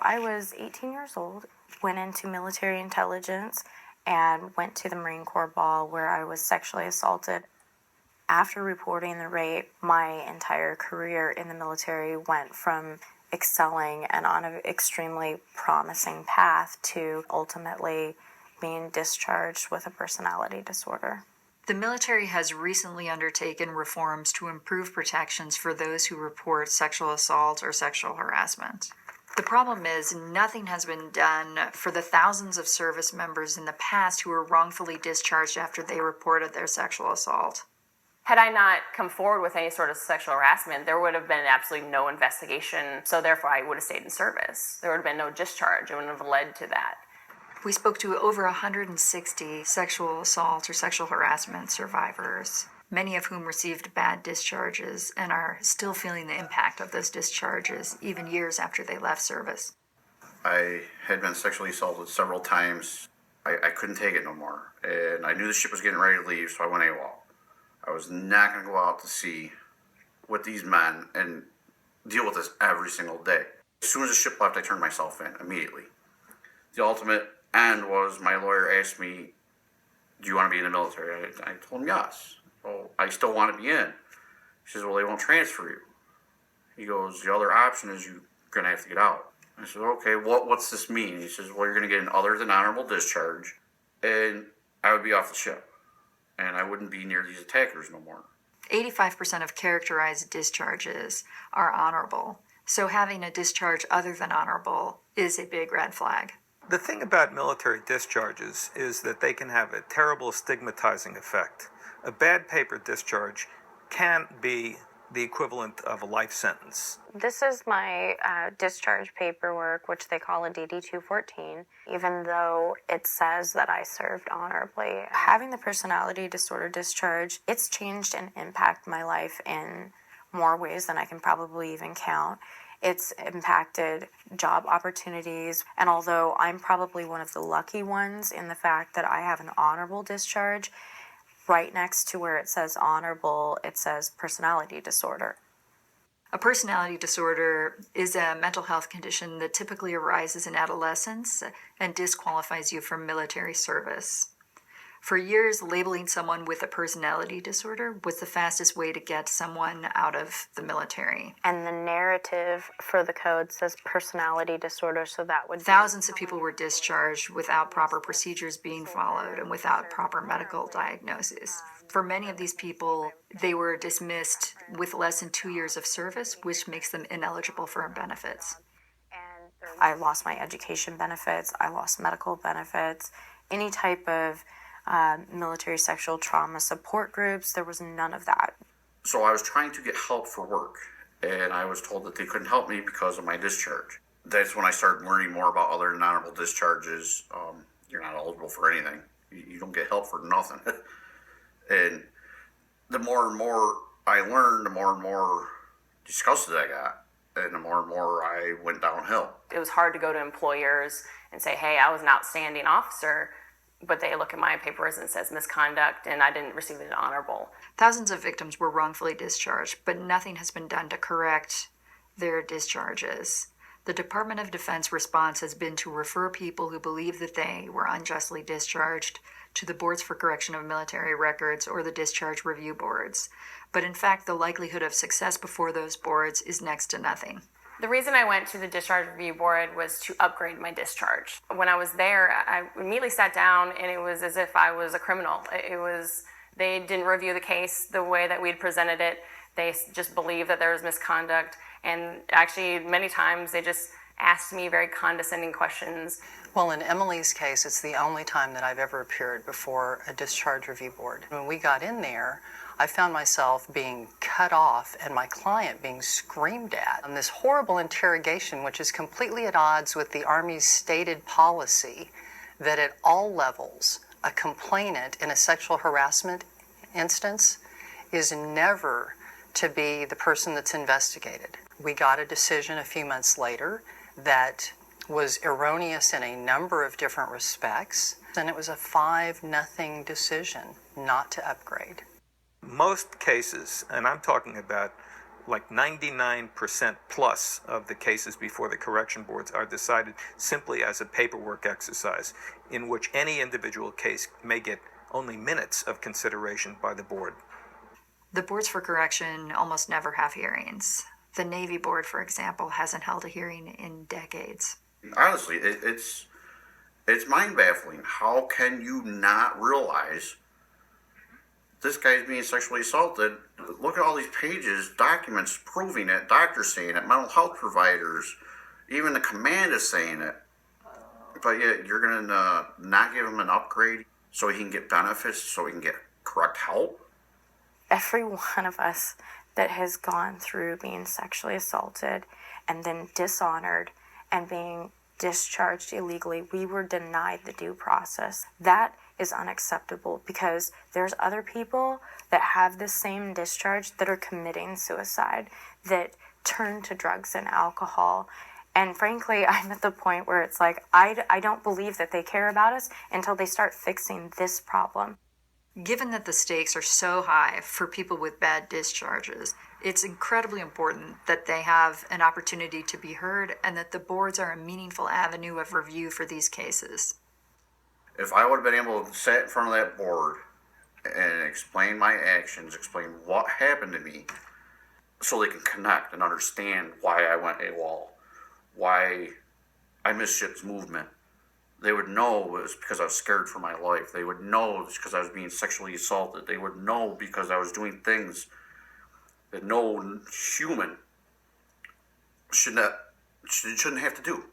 I was 18 years old, went into military intelligence, and went to the Marine Corps ball where I was sexually assaulted. After reporting the rape, my entire career in the military went from excelling and on an extremely promising path to ultimately being discharged with a personality disorder. The military has recently undertaken reforms to improve protections for those who report sexual assault or sexual harassment. The problem is nothing has been done for the thousands of service members in the past who were wrongfully discharged after they reported their sexual assault. Had I not come forward with any sort of sexual harassment, there would have been absolutely no investigation, so therefore I would have stayed in service. There would have been no discharge. It wouldn't have led to that. We spoke to over 160 sexual assault or sexual harassment survivors, many of whom received bad discharges and are still feeling the impact of those discharges even years after they left service. I had been sexually assaulted several times. I couldn't take it no more, and I knew the ship was getting ready to leave, so I went AWOL. I was not going to go out to sea with these men and deal with this every single day. As soon as the ship left, I turned myself in immediately. The ultimate end was my lawyer asked me, do you want to be in the military? I told him yes. Well, I still want to be in. He says, well, they won't transfer you. He goes, the other option is you're going to have to get out. I said, okay, what's this mean? He says, well, you're going to get an other than honorable discharge, and I would be off the ship. And I wouldn't be near these attackers no more. 85% of characterized discharges are honorable, so having a discharge other than honorable is a big red flag. The thing about military discharges is that they can have a terrible stigmatizing effect. A bad paper discharge can be the equivalent of a life sentence. This is my discharge paperwork, which they call a DD-214, even though it says that I served honorably. Having the personality disorder discharge, it's changed and impacted my life in more ways than I can probably even count. It's impacted job opportunities, and although I'm probably one of the lucky ones in the fact that I have an honorable discharge, right next to where it says honorable, it says personality disorder. A personality disorder is a mental health condition that typically arises in adolescence and disqualifies you from military service. For years, labeling someone with a personality disorder was the fastest way to get someone out of the military. And the narrative for the code says personality disorder, so that would Thousands of people were discharged without proper procedures being followed and without proper medical diagnosis. For many of these people, they were dismissed with less than 2 years of service, which makes them ineligible for benefits. I lost my education benefits, I lost medical benefits, any type of military sexual trauma support groups, there was none of that. So I was trying to get help for work, and I was told that they couldn't help me because of my discharge. That's when I started learning more about other than honorable discharges. You're not eligible for anything. You don't get help for nothing. And the more and more I learned, the more and more disgusted I got, and the more and more I went downhill. It was hard to go to employers and say, hey, I was an outstanding officer, but they look at my papers and it says misconduct and I didn't receive it honorable. Thousands of victims were wrongfully discharged, but nothing has been done to correct their discharges. The Department of Defense response has been to refer people who believe that they were unjustly discharged to the Boards for Correction of Military Records or the Discharge Review Boards. But in fact, the likelihood of success before those boards is next to nothing. The reason I went to the Discharge Review Board was to upgrade my discharge. When I was there, I immediately sat down and it was as if I was a criminal. They didn't review the case the way that we'd presented it. They just believed that there was misconduct. And actually, many times they just asked me very condescending questions. Well, in Emily's case, it's the only time that I've ever appeared before a discharge review board. When we got in there, I found myself being cut off and my client being screamed at. And this horrible interrogation, which is completely at odds with the Army's stated policy that at all levels, a complainant in a sexual harassment instance is never to be the person that's investigated. We got a decision a few months later that was erroneous in a number of different respects, and it was a 5-0 decision not to upgrade. Most cases, and I'm talking about like 99% plus of the cases before the correction boards are decided simply as a paperwork exercise, in which any individual case may get only minutes of consideration by the board. The boards for correction almost never have hearings. The Navy board, for example, hasn't held a hearing in decades. Honestly, it's mind-baffling. How can you not realize this guy's being sexually assaulted? Look at all these pages, documents proving it, doctors saying it, mental health providers, even the command is saying it. But yet you're going to not give him an upgrade so he can get benefits, so he can get correct help? Every one of us that has gone through being sexually assaulted and then dishonored and being discharged illegally, we were denied the due process. That is unacceptable, because there's other people that have the same discharge that are committing suicide, that turn to drugs and alcohol. And frankly, I'm at the point where it's like, I don't believe that they care about us until they start fixing this problem. Given that the stakes are so high for people with bad discharges, it's incredibly important that they have an opportunity to be heard and that the boards are a meaningful avenue of review for these cases. If I would have been able to sit in front of that board and explain my actions, explain what happened to me, so they can connect and understand why I went AWOL, why I missed ship's movement, they would know it was because I was scared for my life. They would know it was because I was being sexually assaulted. They would know because I was doing things that no human shouldn't have to do.